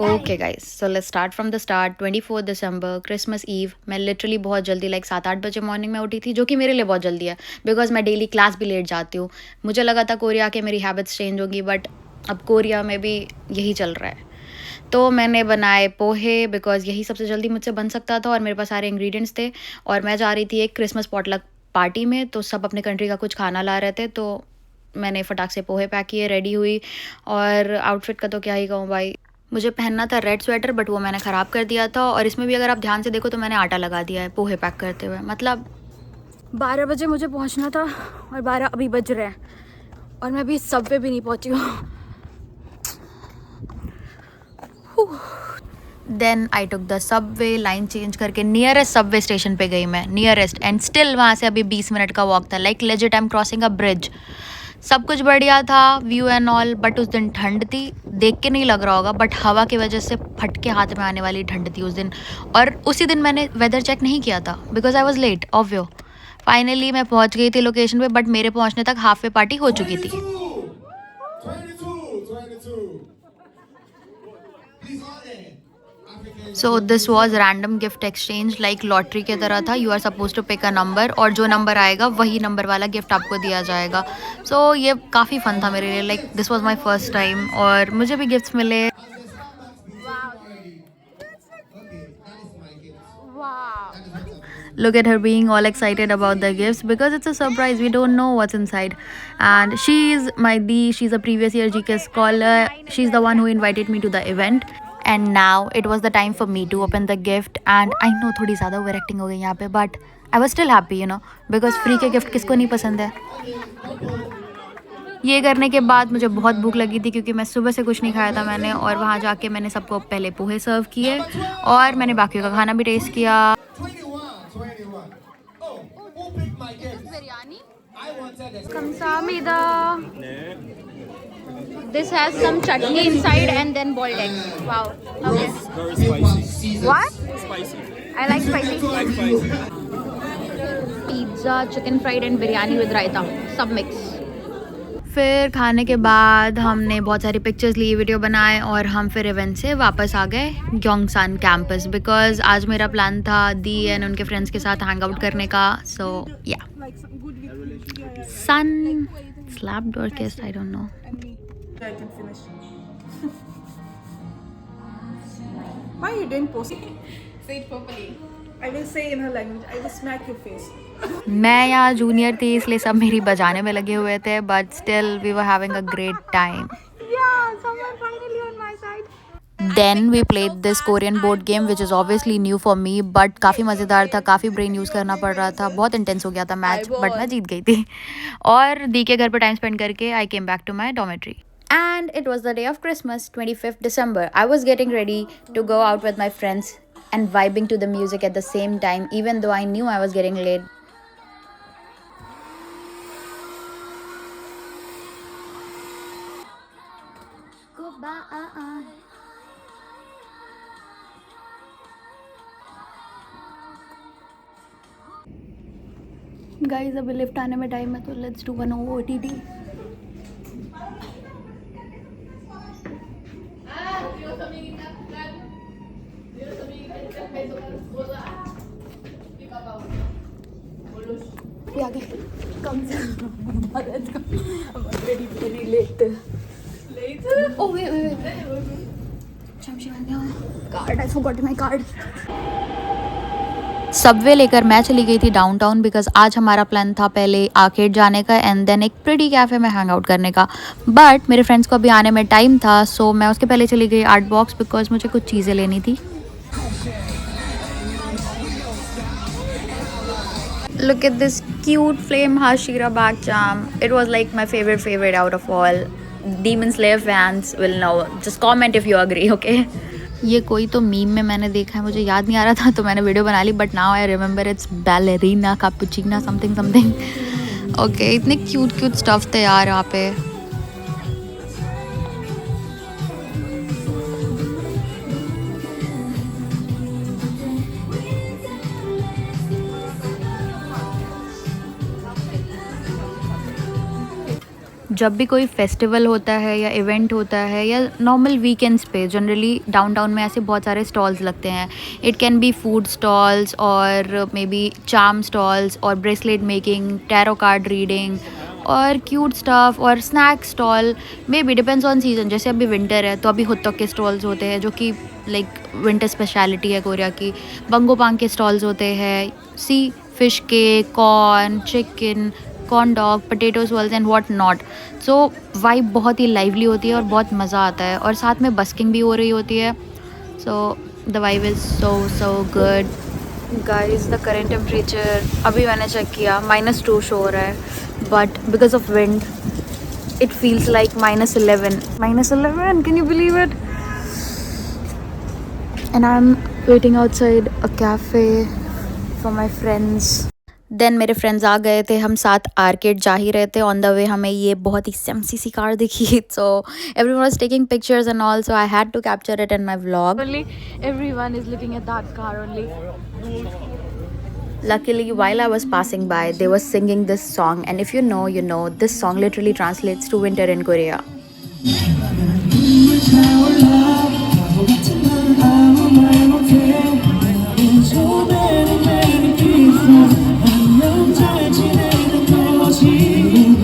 Okay guys, so let's start from the start. 24 December, Christmas Eve. मैं literally बहुत जल्दी like 7-8 बजे morning में उठी थी, जो कि मेरे लिए बहुत जल्दी है बिकॉज मैं डेली क्लास भी लेट जाती हूँ। मुझे लगा था कोरिया के मेरी हैबिट्स चेंज होगी, बट अब कोरिया में भी यही चल रहा है। तो मैंने बनाए पोहे बिकॉज यही सबसे जल्दी मुझसे बन सकता था और मेरे पास सारे इंग्रेडिएंट्स थे। और मैं जा रही थी एक क्रिसमस पॉटलक पार्टी में, तो सब अपने कंट्री का कुछ खाना ला रहे थे, तो मैंने फटाक से पोहे पैक किए, रेडी हुई। और आउटफिट का तो क्या ही कहूँ भाई, मुझे पहनना था रेड स्वेटर, बट वो मैंने ख़राब कर दिया था। और इसमें भी अगर आप ध्यान से देखो तो मैंने आटा लगा दिया है पोहे पैक करते हुए। मतलब 12 बजे मुझे पहुंचना था और 12 अभी बज रहे हैं और मैं अभी सबवे भी नहीं पहुंची हूँ। Then I took the subway, line change करके नियरेस्ट सबवे स्टेशन पे गई मैं, नियरेस्ट। एंड स्टिल वहाँ से अभी 20 मिनट का वॉक था, like legit I am crossing a bridge. सब कुछ बढ़िया था, व्यू एंड ऑल, बट उस दिन ठंड थी। देख के नहीं लग रहा होगा, बट हवा की वजह से फटके हाथ में आने वाली ठंड थी उस दिन। और उसी दिन मैंने वेदर चेक नहीं किया था बिकॉज आई वॉज लेट ऑब्वियो। फाइनली मैं पहुंच गई थी लोकेशन पे, बट मेरे पहुंचने तक हाफ वे पार्टी हो चुकी थी। So this was random gift exchange, like lottery की तरह था। You are suppose to pick a number और जो नंबर आएगा वही नंबर वाला गिफ्ट आपको दिया जाएगा। सो ये काफ़ी फन था मेरे लिए, like this was my first time और मुझे भी गिफ्ट्स मिले। Look at her being all excited about the gifts because it's a surprise. We don't know what's inside. And she's my D. She's a previous year GK scholar. She's the one who invited me to the event. And now it was the time for me to open the gift. And I know थोड़ी ज़्यादा overacting हो गई यहाँ पे, but I was still happy, you know, because free के gift किसको नहीं पसंद है। ये करने के बाद मुझे बहुत भूख लगी थी क्योंकि मैं सुबह से कुछ नहीं खाया था मैंने। और वहाँ जाके मैंने सबको पहले पोहे सर्व किए और मैंने बाकियों का खाना भी टेस्ट किया। Kamsahamnida. This has some chutney inside and then boiled eggs. Wow. Okay. Very spicy. What? Spicy. I like spicy. Like spicy. Pizza, chicken fried and biryani with raita. सब मिक्स। फिर खाने के बाद हमने बहुत सारी पिक्चर्स ली, video बनाए और हम फिर इवेंट से वापस आ गए ग्योंगसान कैंपस बिकॉज आज मेरा प्लान था दी एंड उनके फ्रेंड्स के साथ हैंग आउट करने का। सो या सन स्लैप्ड और kissed, I don't know. I can finish. Why you didn't post it? Say it properly. I will say in her language. I will smack your face. मैं यहाँ junior थी इसलिए सब मेरी बजाने में लगे हुए थे, but still we were having a great time. Yeah, someone finally on my side. Then we played this Korean board game which is obviously new for me, but काफ़ी मज़ेदार था, काफ़ी ब्रेन यूज़ करना पड़ रहा था, बहुत इंटेंस हो गया था मैच, बट मैं जीत गई थी। और दी के घर पर टाइम स्पेंड करके I came back to my dormitory. And it was the day of Christmas, 25th December. I was getting ready to go out with my friends and vibing to the music at the same time, even though I knew I was getting late. Goodbye. Guys, अभी lift आने में time है, तो let's do one OTT. We are getting come let's go. I'm already very late. Oh wait. Card, I forgot my card. Subway लेकर मैं चली गई थी डाउनटाउन बिकॉज आज हमारा प्लान था पहले आर्केड जाने का एंड देन एक प्रिटी कैफ़े में हैंग आउट करने का, बट मेरे फ्रेंड्स को अभी आने में टाइम था, सो मैं उसके पहले चली गई आर्ट बॉक्स बिकॉज मुझे कुछ चीज़ें लेनी थी। Look at this cute flame Hashira bag charm. It was like my favorite out of all. Demon Slayer fans will know. Just comment if you agree, okay? ये कोई तो मीम में मैंने देखा है, मुझे याद नहीं आ रहा था तो मैंने वीडियो बना ली, but now I remember it's ballerina cappuccina something. Okay, इतने क्यूट स्टफ थे यार यहाँ पे। जब भी कोई फेस्टिवल होता है या इवेंट होता है या नॉर्मल वीकेंड्स पे जनरली डाउनटाउन में ऐसे बहुत सारे स्टॉल्स लगते हैं. It can be food stalls और मे बी चार्म स्टॉल्स और bracelet making, tarot card reading और क्यूट स्टफ और snack stall. Maybe depends on season. जैसे अभी विंटर है तो अभी हुत्तक के स्टॉल्स होते हैं जो कि लाइक विंटर स्पेशलिटी है कोरिया की. बंगोपांग के स्टॉल्स होते हैं. सी फिश के, corn, chicken, corn dog, potatoes whorls and what not. So vibe बहुत ही लाइवली होती है और बहुत मज़ा आता है और साथ में बस्किंग भी हो रही होती है. So the vibe is so good. Guys the current temperature अभी मैंने चेक किया -2 शो हो रहा है. But because of wind it feels like -11. Can you believe it? And I'm waiting outside a cafe for my friends. Then मेरे friends आ गए थे. हम साथ आर्केड जा ही रहे थे. ऑन द वे हमें ये बहुत ही सेम्सी सी कार दिखी. So everyone was taking pictures and all, so I had to capture it in my vlog. Only everyone is looking at that car only. Luckily, while I was passing by, they were singing this song, and if you know, you know, this song literally translates to winter in Korea.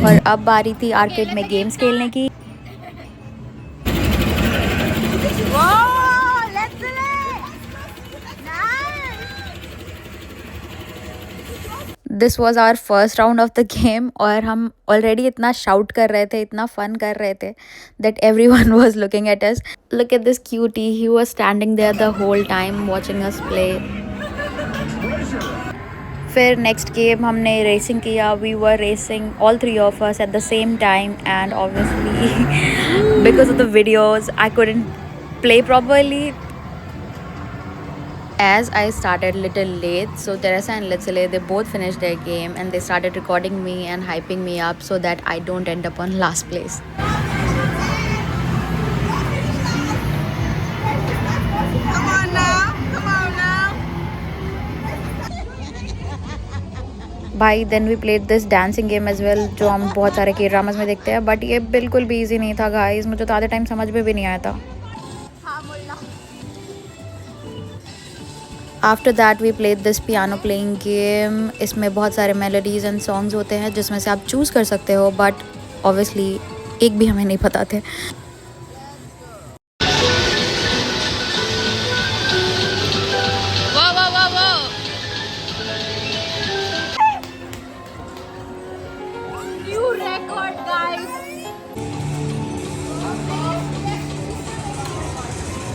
और अब बारी थी arcade में games खेलने की. This was our first round of the game और हम already इतना शाउट कर रहे थे, इतना फन कर रहे थे that everyone was looking at us. Look at this cutie, he was standing there the whole time watching us play. फिर नेक्स्ट गेम हमने रेसिंग किया. We were racing all 3 of us at the same time and obviously because of the videos I couldn't play properly. As I started little late, so Teresa and Letsile, they both finished their game and they started recording me and hyping me up so that I don't end up on last place. Come on now. भाई then we played this dancing game as well जो हम बहुत सारे के dramas में देखते हैं. But ये बिल्कुल भी easy नहीं था गाइस. मुझे तो आधे टाइम समझ में भी नहीं आया था. After that we played this piano playing game. इसमें बहुत सारे मेलोडीज़ एंड सॉन्ग्स होते हैं जिसमें से आप चूज़ कर सकते हो, बट ऑब्वियसली एक भी हमें नहीं पता थे. New record, guys.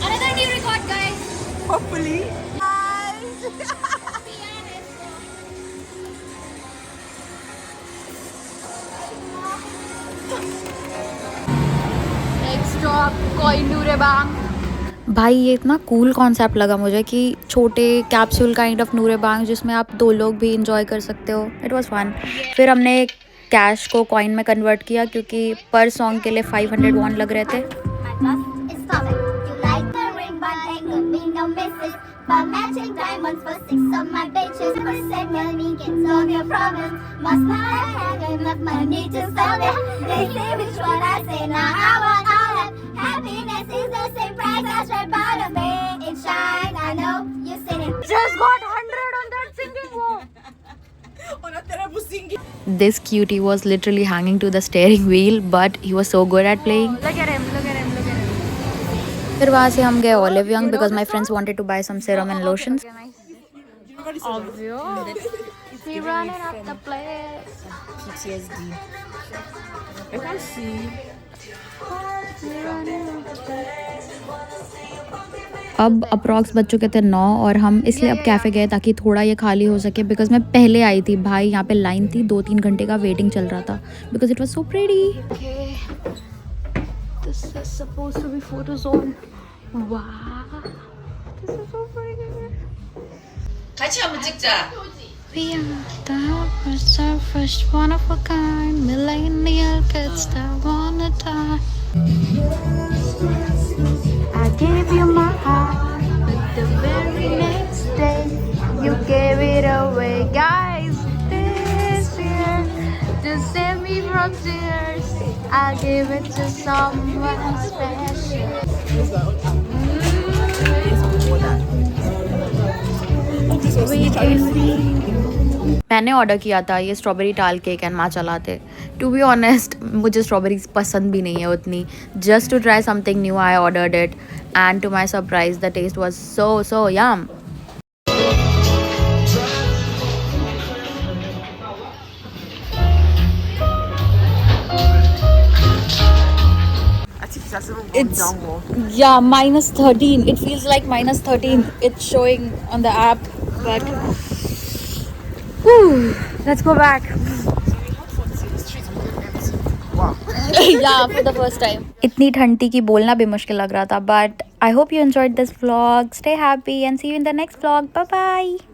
Another new record, guys. Hopefully. Next stop, Kohinoor बांग. भाई ये इतना कूल कॉन्सेप्ट लगा मुझे कि छोटे कैप्सूल काइंड ऑफ नूरेबांग जिसमें आप 2 लोग भी इंजॉय कर सकते हो. It was fun. फिर हमने कैश को कॉइन में कन्वर्ट किया क्योंकि पर सॉन्ग के लिए 500 वॉन लग रहे थे. By matching diamonds for 6 of my bitches. Percent money can solve your problems. Must not have enough money to solve it. They say which one I say. Now I want all that. Happiness is the same price as red bottom. It shine. I know you seen it. Just got 100 on that singing wall. On a terrible singing. This cutie was literally hanging to the steering wheel, but he was so good at playing. Look at him. फिर वहाँ से हम गए Olive Young because my friends wanted to buy some serum and lotions. Obvious. He running up the place. PTSD. I can see. अब approx बज चुके थे 9 और हम इसलिए अब कैफ़े गए ताकि थोड़ा ये खाली हो सके बिकॉज मैं पहले आई थी. भाई यहाँ पे लाइन थी, 2-3 घंटे का वेटिंग चल रहा था because it was so pretty. This is supposed to be photo zone. Wow. This is so pretty. 같이 한번 찍자. We are the first one of a kind, millennial kids that wanna die. I gave you my heart, but the very next day you gave it away. Guys, this year just save me from tears. I'll give it to someone special. मैंने order किया था ये strawberry tall cake and matcha latte. To be honest मुझे strawberries पसंद भी नहीं है उतनी. Just to try something new I ordered it and to my surprise the taste was so yum. It's yeah, -13. It feels like -13. It's showing on the app, but let's go back. Yeah, for the first time. इतनी ठंड थी कि बोलना भी मुश्किल लग रहा था, but I hope you enjoyed this vlog. Stay happy and see you in the next vlog. Bye bye.